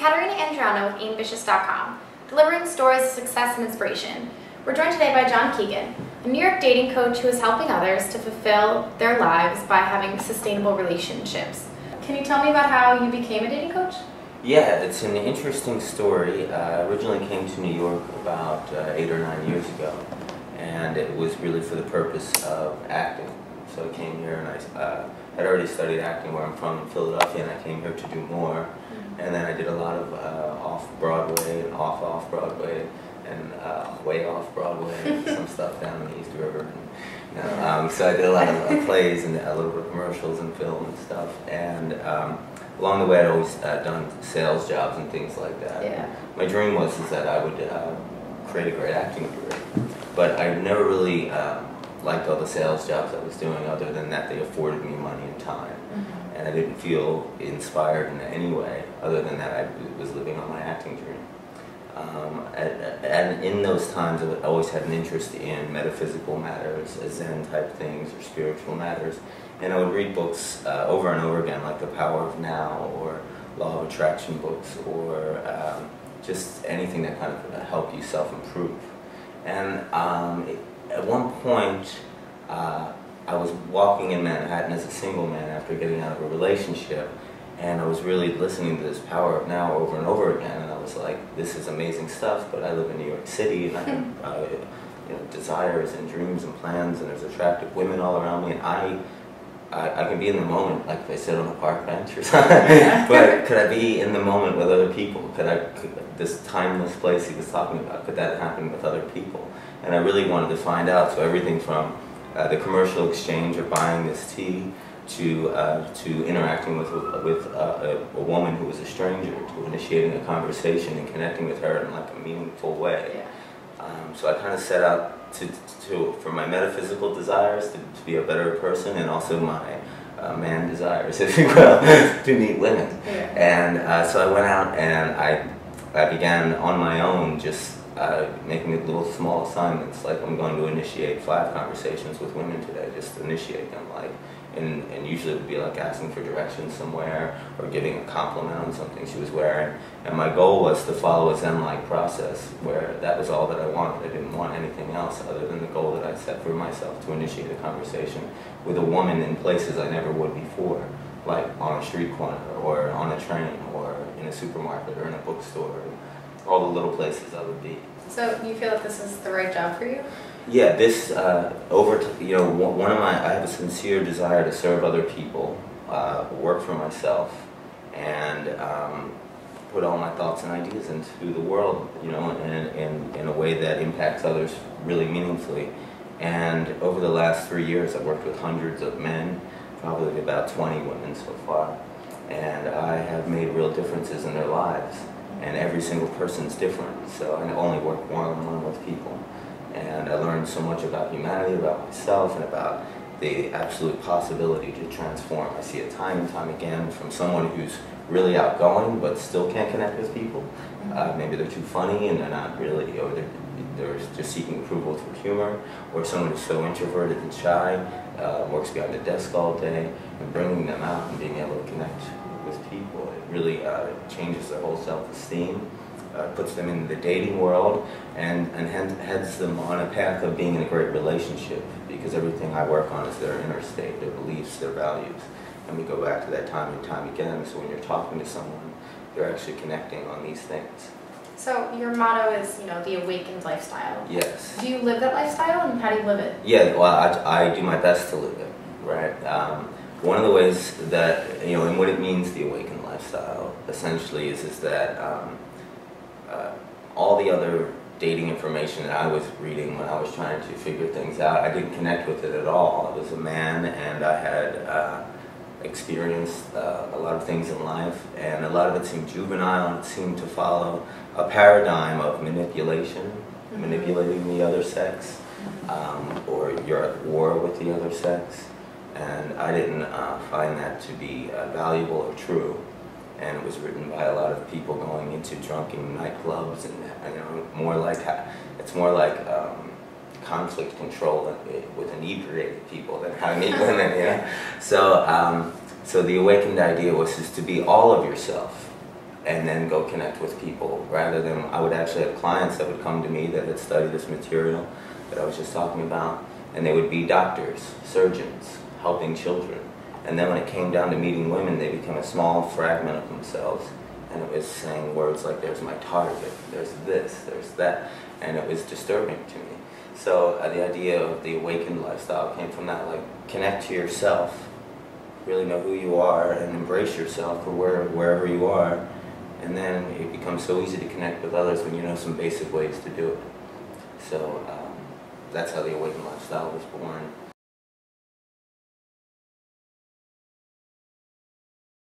Katerina Andriano with AimVicious.com, delivering stories of success and inspiration. We're joined today by John Keegan, a New York dating coach who is helping others to fulfill their lives by having sustainable relationships. Can you tell me about how you became a dating coach? Yeah, it's an interesting story. I originally came to New York about 8 or 9 years ago, and it was really for the purpose of acting. So I came here and I had already studied acting where I'm from in Philadelphia, and I came here to do more. And then I did a lot of off-Broadway and off-Broadway and way off-Broadway, some stuff down in the East River. And, so I did a lot of plays and a little bit of commercials and film and stuff. And along the way I'd always done sales jobs and things like that. Yeah. My dream was that I would create a great acting career. But I never really liked all the sales jobs I was doing, other than that they afforded me money and time. And I didn't feel inspired in any way, other than that I was living on my acting dream. And in those times I always had an interest in metaphysical matters, Zen type things, or spiritual matters. And I would read books over and over again, like The Power of Now, or Law of Attraction books, or just anything that kind of helped you self-improve. And at one point, I was walking in Manhattan as a single man after getting out of a relationship, and I was really listening to this Power of Now over and over again, and I was like, this is amazing stuff, but I live in New York City, and I have desires and dreams and plans, and there's attractive women all around me, and I can be in the moment, like if I sit on a park bench or something, but could I be in the moment with other people? Could this timeless place he was talking about, could that happen with other people? And I really wanted to find out, so everything from the commercial exchange of buying this tea to interacting with a woman who was a stranger, to initiating a conversation and connecting with her in like a meaningful way. Yeah. So I kind of set out for my metaphysical desires to be a better person, and also my man desires, if you will, to meet women. Yeah. And so I went out and I began on my own, just making little small assignments, like I'm going to initiate 5 conversations with women today, just to initiate them, like, and usually it would be like asking for directions somewhere, or giving a compliment on something she was wearing. And my goal was to follow a Zen-like process, where that was all that I wanted. I didn't want anything else other than the goal that I set for myself, to initiate a conversation with a woman in places I never would before, like on a street corner, or on a train, or in a supermarket, or in a bookstore, all the little places I would be. So you feel that this is the right job for you? Yeah, this I have a sincere desire to serve other people, work for myself, and put all my thoughts and ideas into the world, in a way that impacts others really meaningfully. And over the last 3 years, I've worked with hundreds of men, probably about 20 women so far, and I have made real differences in their lives. And every single person's different, so I only work one-on-one with people. And I learned so much about humanity, about myself, and about the absolute possibility to transform. I see it time and time again from someone who's really outgoing but still can't connect with people. Maybe they're too funny and they're not really, or they're just seeking approval through humor, or someone who's so introverted and shy, works behind a desk all day, and bringing them out and being able to connect with people. It really changes their whole self-esteem, puts them in the dating world, and heads them on a path of being in a great relationship, because everything I work on is their inner state, their beliefs, their values. And we go back to that time and time again, so when you're talking to someone, you're actually connecting on these things. So your motto is, the awakened lifestyle. Yes. Do you live that lifestyle, and how do you live it? Yeah, well, I do my best to live it, right? One of the ways that, and what it means, the awakened lifestyle, essentially is that all the other dating information that I was reading when I was trying to figure things out, I didn't connect with it at all. I was a man, and I had experienced a lot of things in life, and a lot of it seemed juvenile, and it seemed to follow a paradigm of manipulation, manipulating the other sex, or you're at war with the other sex. And I didn't find that to be valuable or true. And it was written by a lot of people going into drunken nightclubs, and it's more like conflict control with inebriated people than how to meet women. So the awakened idea was to be all of yourself, and then go connect with people, rather than, I would actually have clients that would come to me that had studied this material that I was just talking about, and they would be doctors, surgeons, helping children. And then when it came down to meeting women, they become a small fragment of themselves, and it was saying words like, there's my target, there's this, there's that, and it was disturbing to me. So the idea of the awakened lifestyle came from that, like, connect to yourself, really know who you are, and embrace yourself for wherever you are, and then it becomes so easy to connect with others when you know some basic ways to do it. So that's how the awakened lifestyle was born.